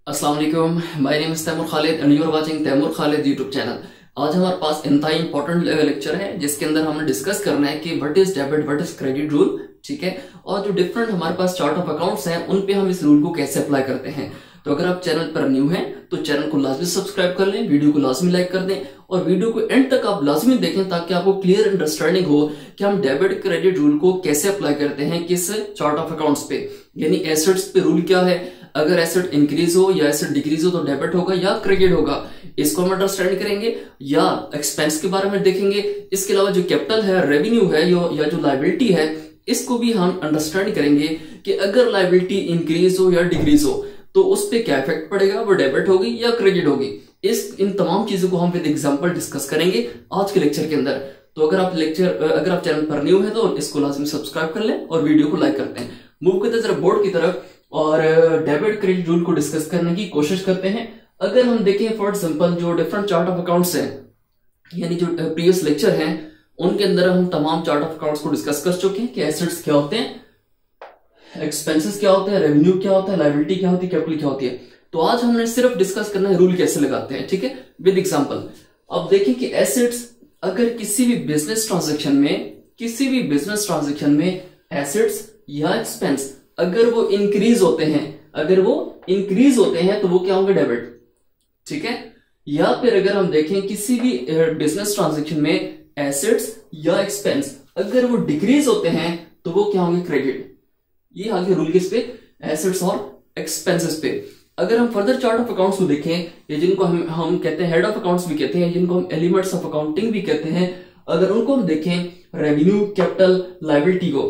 अस्सलाम वालेकुम, my name is Taimur Khalid and you are watching Taimur Khalid YouTube channel. आज हमारे पास इंतहाई इंपॉर्टेंट लेक्चर है जिसके अंदर हमने डिस्कस करना है कि what is debit, what is credit rule. ठीक है, और जो डिफरेंट हमारे पास चार्ट ऑफ अकाउंट्स हैं उन पे हम इस रूल को कैसे अप्लाई करते हैं। तो अगर आप चैनल पर न्यू हैं तो चैनल को लाजमी सब्सक्राइब कर लें, वीडियो को लाजमी लाइक कर दें और वीडियो को एंड तक आप लाजमी देखें ताकि आपको क्लियर अंडरस्टैंडिंग हो कि हम डेबिट क्रेडिट रूल को कैसे अप्लाई करते हैं किस चार्ट ऑफ अकाउंट्स पे। यानी एसेट्स पे रूल क्या है, अगर एसेट इंक्रीज हो या एसेट डिक्रीज हो तो डेबिट होगा या क्रेडिट होगा, इसको हम अंडरस्टैंड करेंगे या एक्सपेंस के बारे में देखेंगे। इसके अलावा जो कैपिटल है, रेवेन्यू है या जो लायबिलिटी है, इसको भी हम अंडरस्टैंड करेंगे कि अगर लायबिलिटी इंक्रीज हो या डिक्रीज हो तो उस पर क्या इफेक्ट पड़ेगा, वो डेबिट होगी या क्रेडिट होगी। इन तमाम चीजों को हम विद एग्जांपल डिस्कस करेंगे आज के लेक्चर के अंदर। तो अगर आप चैनल पर न्यू है तो इसको लाजमी सब्सक्राइब कर लें और वीडियो को लाइक करते हैं। मूव करते जरा बोर्ड की तरफ और डेबिट क्रेडिट रूल को डिस्कस करने की कोशिश करते हैं। अगर हम देखें फॉर एग्जांपल जो डिफरेंट चार्ट ऑफ अकाउंट्स हैं, यानी जो प्रीवियस लेक्चर हैं उनके अंदर हम तमाम चार्ट ऑफ अकाउंट्स को डिस्कस कर चुके हैं कि एसेट्स क्या होते हैं, एक्सपेंसेस क्या होते हैं, रेवेन्यू क्या होता है, लायबिलिटी क्या होती है, कैपिटल क्या होती है। तो आज हमने सिर्फ डिस्कस करना है रूल कैसे लगाते हैं। ठीक है, विद एग्जांपल। अब देखें कि एसेट्स अगर किसी भी बिजनेस ट्रांजैक्शन में एसेट्स या एक्सपेंस अगर वो इंक्रीज होते हैं तो वो क्या होंगे, डेबिट। ठीक है, या फिर अगर हम देखें किसी भी बिजनेस ट्रांजैक्शन में एसेट्स या एक्सपेंस अगर वो डिक्रीज होते हैं तो वो क्या होंगे, क्रेडिट। ये आगे रूल किस पे, एसेट्स और एक्सपेंसेस पे। अगर हम फर्दर चार्ट ऑफ अकाउंट्स को देखें, या जिनको हम कहते हैं हेड ऑफ अकाउंट्स भी कहते हैं, जिनको हम एलिमेंट्स ऑफ अकाउंटिंग भी कहते हैं, अगर उनको हम देखें रेवेन्यू, कैपिटल, लायबिलिटी को,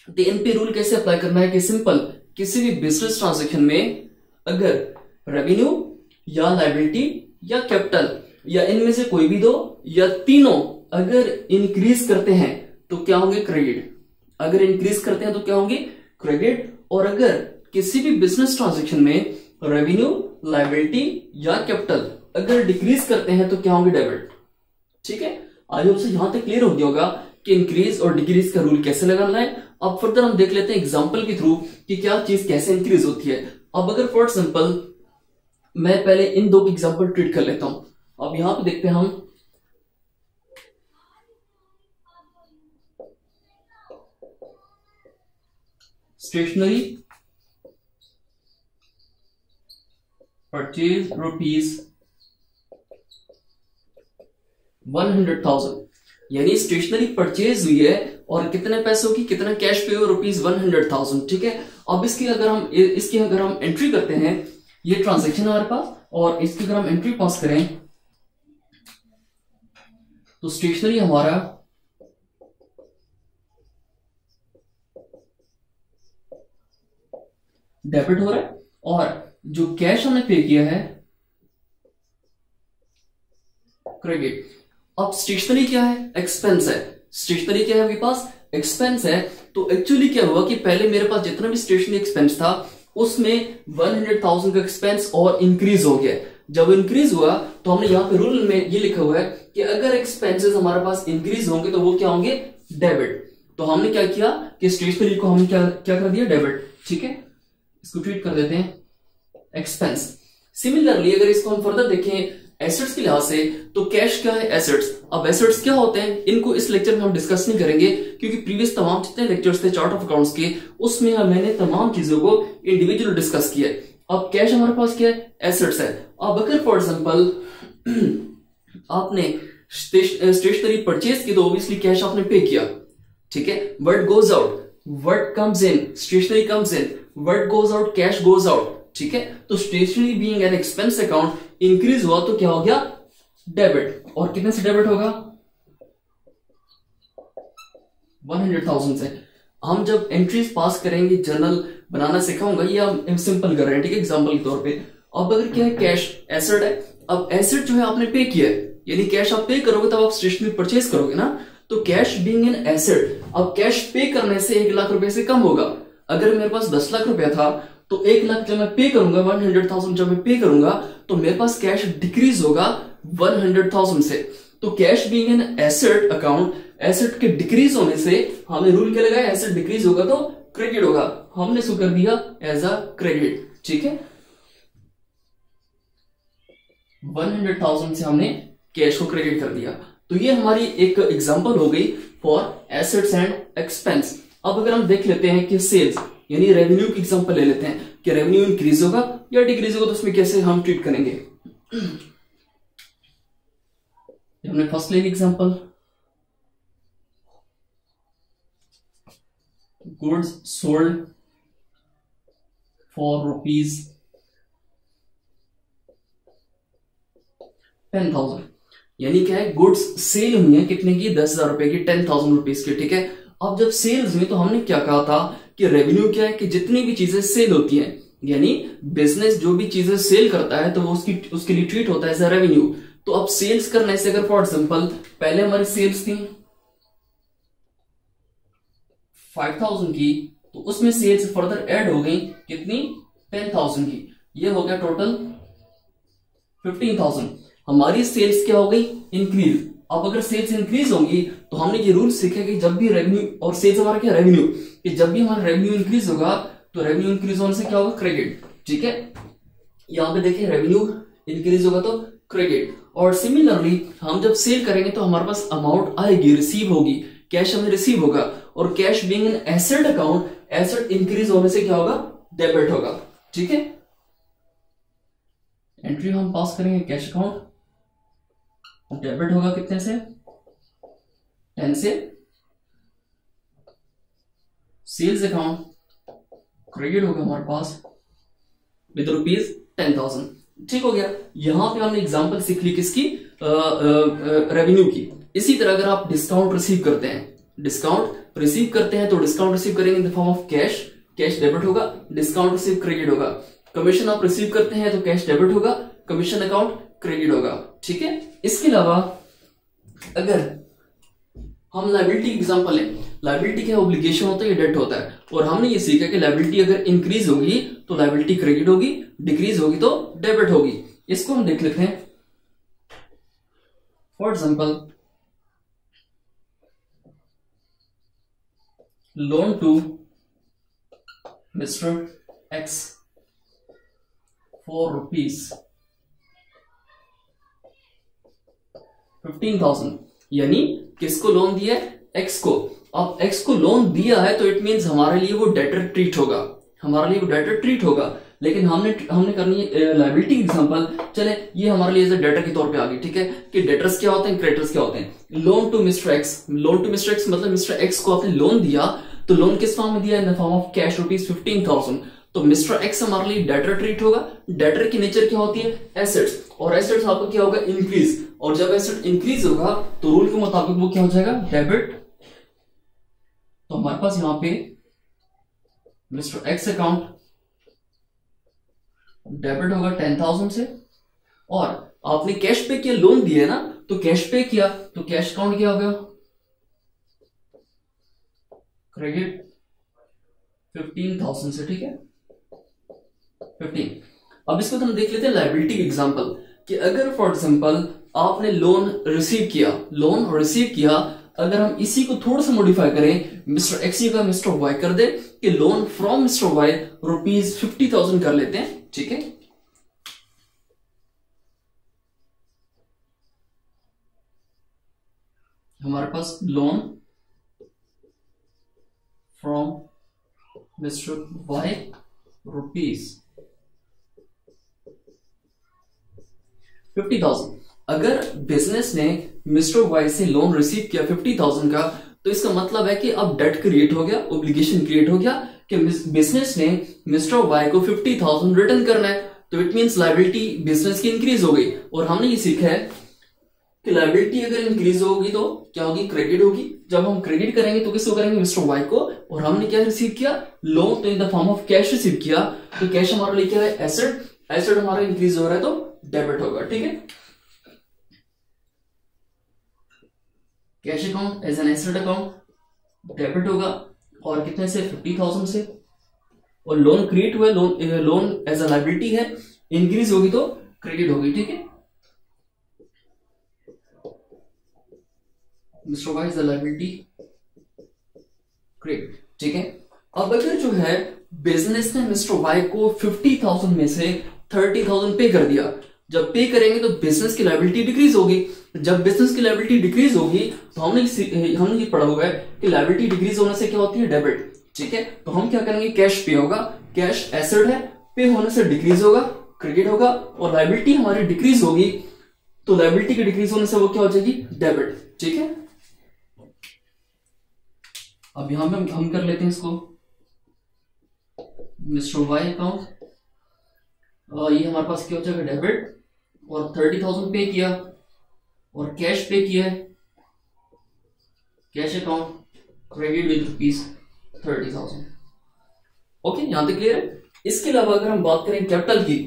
तो इन पे रूल कैसे अप्लाई करना है कि सिंपल किसी भी बिजनेस ट्रांजैक्शन में अगर रेवेन्यू या लायबिलिटी या कैपिटल या इनमें से कोई भी दो या तीनों अगर इंक्रीज करते हैं तो क्या होंगे, क्रेडिट। अगर इंक्रीज करते हैं तो क्या होंगे, क्रेडिट। और अगर किसी भी बिजनेस ट्रांजैक्शन में रेवेन्यू, लायबिलिटी या कैपिटल अगर डिक्रीज करते हैं तो क्या होंगे, डेबिट। ठीक है, आज आपसे यहां तक क्लियर हो गया होगा कि इंक्रीज और डिक्रीज का रूल कैसे लगाना है। अब फर्दर हम देख लेते हैं एग्जांपल के थ्रू कि क्या चीज कैसे इंक्रीज होती है। अब अगर फॉर एग्जांपल मैं पहले इन दो एग्जांपल ट्रीट कर लेता हूं। अब यहां पे देखते हैं हम स्टेशनरी परचेज ₹100,000, यानी स्टेशनरी परचेज हुई है और कितने पैसों की, कितना कैश पे हो, ₹100,000। ठीक है, अब इसकी अगर हम एंट्री करते हैं, ये ट्रांजैक्शन हमारे पास, और इसकी अगर हम एंट्री पास करें तो स्टेशनरी हमारा डेबिट हो रहा है और जो कैश हमने पे किया है क्रेडिट। अब स्टेशनरी क्या है, एक्सपेंस है। स्टेशनरी क्या है आपके पास, एक्सपेंस है। तो एक्चुअली क्या हुआ कि पहले मेरे पास जितना भी स्टेशनरी एक्सपेंस था उसमें 100,000 का एक्सपेंस और इंक्रीज हो गया। जब इंक्रीज हुआ तो हमने यहाँ पे रूल में ये लिखा हुआ है कि अगर एक्सपेंसेस हमारे पास इंक्रीज होंगे तो वो क्या होंगे, डेबिट। तो हमने क्या किया कि स्टेशनरी को हमने क्या कर दिया, डेबिट। ठीक है, इसको ट्रीट कर देते हैं एक्सपेंस। सिमिलरली अगर इसको हम फर्दर देखें एसेट्स के लिहाज से, तो कैश क्या है, एसेट्स। अब एसेट्स क्या होते हैं इनको इस लेक्चर में हम डिस्कस नहीं करेंगे क्योंकि प्रीवियस तमाम जितने लेक्चर्स थे चार्ट ऑफ अकाउंट्स के उसमें मैंने तमाम चीजों को इंडिविजुअल डिस्कस किया है। अब कैश हमारे पास क्या है, एसेट्स है। अब अगर फॉर एग्जांपल आपने स्टेशनरी परचेज की तो ऑब्वियसली कैश आपने पे किया। ठीक है, what goes out, what comes in, stationery comes in, what goes out, cash goes out. ठीक है, तो stationery being an expense account increase हुआ तो क्या हो गया, डेबिट। और कितने से डेबिट होगा, 100,000 से। हम जब एंट्रीज पास करेंगे, जर्नल बनाना सिखाऊंगा, ये हम सिंपल कर रहे हैं। ठीक है, एग्जांपल के तौर पे। अब अगर क्या है, कैश एसेट है। अब एसेट जो है आपने पे किया है, यानी कैश आप पे करोगे तब आप स्टेशनरी परचेज करोगे ना, तो कैश बीइंग एन एसेट। अब कैश पे करने से 1 लाख रुपए से कम होगा। अगर मेरे पास 10 लाख रुपया था तो 1 लाख जब मैं पे करूंगा, 100,000 जब मैं पे करूंगा तो मेरे पास कैश डिक्रीज होगा 100,000 से। तो cash being an asset account, asset के डिक्रीज होने से हमें रूल क्या लगाया, एसेट डिक्रीज होगा तो क्रेडिट होगा, हमने इसको कर दिया एज अ क्रेडिट। ठीक है, 100,000 से हमने कैश को क्रेडिट कर दिया। तो ये हमारी एक एग्जांपल हो गई फॉर एसेट्स एंड एक्सपेंस। अब अगर हम देख लेते हैं कि सेल्स यानी रेवेन्यू की एग्जांपल ले लेते हैं कि रेवेन्यू इंक्रीज होगा या डिक्रीज होगा, तो उसमें कैसे हम ट्रीट करेंगे। हमने फर्स्ट ले ली एग्जांपल, गुड्स सोल्ड फॉर ₹10,000, यानी क्या है, गुड्स सेल हुई है कितने की, 10,000 रुपए की, 10,000 रुपीज की, ठीक है। अब जब सेल्स हुई तो हमने क्या कहा था कि रेवेन्यू क्या है कि जितनी भी चीजें सेल होती हैं, यानी बिजनेस जो भी चीजें सेल करता है तो वो उसके लिए ट्रीट होता है एज अ रेवेन्यू। तो अब सेल्स करने से अगर फॉर एग्जांपल पहले हमारी सेल्स थी 5,000 की, तो उसमें सेल्स फर्दर ऐड हो गई कितनी, 10,000 की, ये हो गया टोटल 15,000। हमारी सेल्स क्या हो गई, इंक्रीज। अब अगर सेल्स इंक्रीज होंगी तो हमने ये रूल सीखा कि जब भी रेवेन्यू और सेल्स हमारा क्या रेवेन्यू, कि जब भी हमारा रेवेन्यू इंक्रीज होगा तो रेवेन्यू इंक्रीज होने से क्या होगा, क्रेडिट, ठीक है। यहां पे देखिए रेवेन्यू इंक्रीज होगा तो क्रेडिट। और सिमिलरली हम जब सेल करेंगे तो हमारे पास अमाउंट आएगी, रिसीव होगी, कैश हमें रिसीव होगा, और cash being an asset account, asset increase होने से क्या होगा, डेबिट होगा, ठीक है। एंट्री हम पास करेंगे कैश अकाउंट, डेबिट होगा कितने से, 10 से। सेल्स अकाउंट क्रेडिट होगा हमारे पास विद ₹10,000, ठीक हो गया। यहां पे हमने एग्जांपल सीख ली किसकी, रेवेन्यू की। इसी तरह अगर आप डिस्काउंट रिसीव करते हैं, डिस्काउंट रिसीव करते हैं तो डिस्काउंट रिसीव करेंगे in the form of cash, cash debit होगा, डिस्काउंट रिसीव क्रेडिट होगा। कमीशन आप रिसीव करते हैं तो कैश डेबिट होगा, कमीशन अकाउंट क्रेडिट होगा, ठीक है। इसके अलावा अगर हम लायबिलिटी की एग्जांपल लें, लायबिलिटी क्या ऑब्लिगेशन होता है, ये डेट होता है, और हमने ये सीखा कि लायबिलिटी अगर इंक्रीज होगी तो लायबिलिटी क्रेडिट होगी, डिक्रीज होगी तो डेबिट होगी। इसको हम देख लेते हैं। For example loan to mister X for ₹15,000, यानी किसको लोन दिया है, एक्स को। अब एक्स को लोन दिया है तो इट मींस हमारे लिए वो डेटर ट्रीट होगा, हमारे लिए वो डेटर ट्रीट होगा। लेकिन हमने करनी है लायबिलिटी एग्जांपल, चले ये हमारे लिए एज अ डेटर के तौर पे आ गई, ठीक है। कि डेटर्स क्या होते हैं, क्रेडिटर्स क्या होते हैं। Loan to mister X, loan to mister X मतलब मिस्टर एक्स को आपने लोन दिया, तो लोन किस फॉर्म में दिया, in the form of cash ₹15,000। तो मिस्टर एक्स हमारे लिए डेटर ट्रीट होगा। डेटर की नेचर क्या होती है, एसेट्स, और एसेट्स आपका क्या होगा, इंक्रीज, और जब एसेट इंक्रीज होगा तो रूल के मुताबिक वो क्या हो जाएगा, डेबिट। तो हमारे पास यहां पे मिस्टर एक्स अकाउंट डेबिट होगा 10,000 से, और आपने कैश पे किया, लोन दिया ना, तो कैश पे किया तो कैश अकाउंट क्या हो गया, क्रेडिट 15,000 से, ठीक है, 15। अब इसको हम देख लेते हैं लायबिलिटी एग्जांपल, कि अगर फॉर एग्जांपल आपने लोन रिसीव किया, अगर हम इसी को थोड़ा सा मॉडिफाई करें, मिस्टर एक्स का मिस्टर वाई कर दे कि लोन फ्रॉम मिस्टर वाई ₹50,000 कर लेते हैं, ठीक है। हमारे पास लोन फ्रॉम मिस्टर वाई ₹50,000। अगर बिजनेस ने मिस्टर वाई से लोन रिसीव किया 50,000 का, तो इसका मतलब है कि अब डेट क्रिएट हो गया, ऑब्लिगेशन क्रिएट हो गया कि बिजनेस ने मिस्टर वाई को 50,000 रिटर्न करना है। तो इट मींस लायबिलिटी बिजनेस की इंक्रीज हो गई। और हमने ये सीखा है कि लायबिलिटी अगर इंक्रीज होगी तो क्या होगी, क्रेडिट होगी। जब हम क्रेडिट करेंगे तो किसको करेंगे, मिस्टर वाई को। और हमने क्या रिसीव किया, लोन, तो in the form of cash receive किया, तो कैश हमारे लिए क्या है, एसेट, एसेट हमारा इंक्रीज हो रहा है तो डेबिट होगा, ठीक है। Cash account as an asset account debit होगा, और कितने से, 50,000 से। और लोन क्रिएट हुआ, लोन एज अ लायबिलिटी है, इंक्रीज होगी तो क्रेडिट होगी, ठीक है। Mister Y is a liability, credit, ठीक है। अब अगर जो है बिजनेस ने मिस्टर वाई को 50,000 में से 30,000 पे कर दिया, जब पे करेंगे तो बिजनेस की लायबिलिटी डिक्रीज होगी। जब बिजनेस की लायबिलिटी डिक्रीज होगी तो हमने ये पढ़ा हुआ है कि लायबिलिटी डिक्रीज होने से क्या होती है, डेबिट। ठीक है, तो हम क्या करेंगे, कैश पे होगा, कैश एसेट है, पे होने से डिक्रीज होगा, क्रेडिट होगा, और लायबिलिटी हमारी डिक्रीज होगी तो लायबिलिटी के डिक्रीज होने से वो क्या हो जाएगी, डेबिट। ठीक है, अब यहां पे हम कर लेते हैं इसको, मिस्टर वाई अकाउंट, ये हमारे पास क्या हो जाएगा, डेबिट, और 30,000 पे किया और कैश पे किया है, cash account credit with ₹30,000। Okay, यहां तक क्लियर है। इसके अलावा अगर हम बात करें कैपिटल की,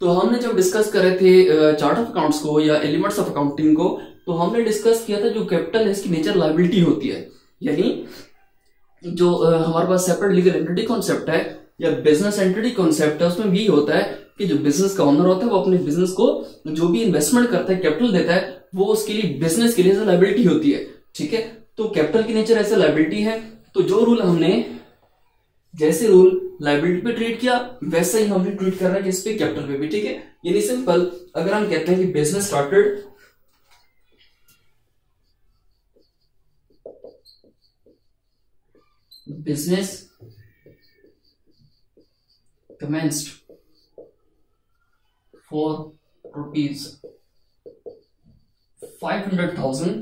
तो हमने जब डिस्कस करे थे चार्ट ऑफ अकाउंट्स को या एलिमेंट्स ऑफ अकाउंटिंग को, तो हमने डिस्कस किया था जो कैपिटल है इसकी नेचर लायबिलिटी होती है, यानी जो हमारे पास सेपरेट लीगल एंटिटी कॉन्सेप्ट है या बिजनेस एंटिटी कॉन्सेप्ट है, उसमें भी होता है कि जो बिजनेस का ओनर होता है वो अपने बिजनेस को जो भी इन्वेस्टमेंट करता है, कैपिटल देता है, वो उसके लिए बिजनेस के लिए लायबिलिटी होती है। ठीक है, तो कैपिटल की नेचर ऐसे लायबिलिटी है, तो जो रूल हमने जैसे रूल लायबिलिटी पे ट्रीट किया वैसे ही हमने ट्रीट कर रहा है किस पे, कैपिटल पे भी। ठीक है, यानी सिंपल अगर हम कहते हैं कि business started business commenced for ₹500,000,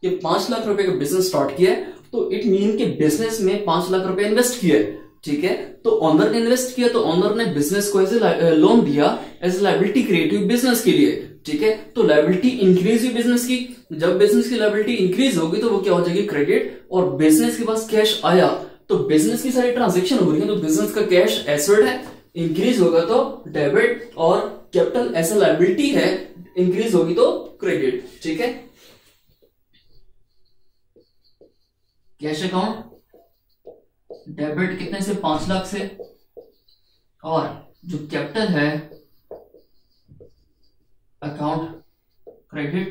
ये 5 लाख रुपए का बिजनेस स्टार्ट किया है, तो इट मीन कि बिजनेस में 5 लाख रुपए इन्वेस्ट किया है। ठीक है, तो ऑनर ने इन्वेस्ट किया, तो ऑनर ने बिजनेस को एज ए लोन दिया, एज ए लायबिलिटी क्रिएट हुई बिजनेस के लिए। ठीक है, तो लायबिलिटी इंक्रीज हुई बिजनेस की, जब बिजनेस की लायबिलिटी इंक्रीज होगी तो वो क्या हो जाएगी, क्रेडिट, और बिजनेस के पास कैश आया तो बिजनेस की सारी ट्रांजेक्शन हो रही है, तो बिजनेस का कैश एसेट है, इंक्रीज होगा तो डेबिट, और कैपिटल ऐसा लायबिलिटी है, इंक्रीज होगी तो क्रेडिट। ठीक है, कैश अकाउंट डेबिट कितने से, 5 लाख से, और जो कैपिटल है अकाउंट क्रेडिट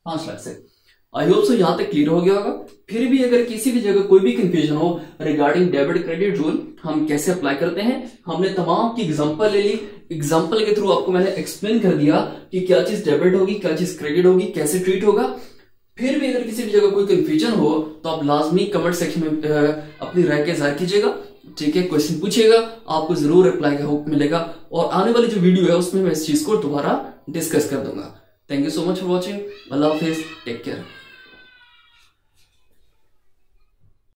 5 लाख से। आई होप सो यहां तक क्लियर हो गया होगा। फिर भी अगर किसी भी जगह कोई भी कंफ्यूजन हो रिगार्डिंग डेबिट क्रेडिट रूल हम कैसे अप्लाई करते हैं, हमने तमाम की एग्जांपल ले ली, एग्जांपल के थ्रू आपको मैंने एक्सप्लेन कर दिया कि क्या चीज डेबिट होगी, क्या चीज क्रेडिट होगी, कैसे ट्रीट होगा। फिर भी अगर किसी भी जगह कोई कंफ्यूजन हो तो आप लाजमी कमेंट सेक्शन में अपनी राय के जाहिर कीजिएगा। ठीक है, क्वेश्चन पूछिएगा, आपको जरूर रिप्लाई का होप मिलेगा, और आने वाली जो वीडियो है उसमें मैं इस चीज को दोबारा डिस्कस कर दूंगा। Thank you so much for watching. अल्लाह हाफिज, टेक केयर।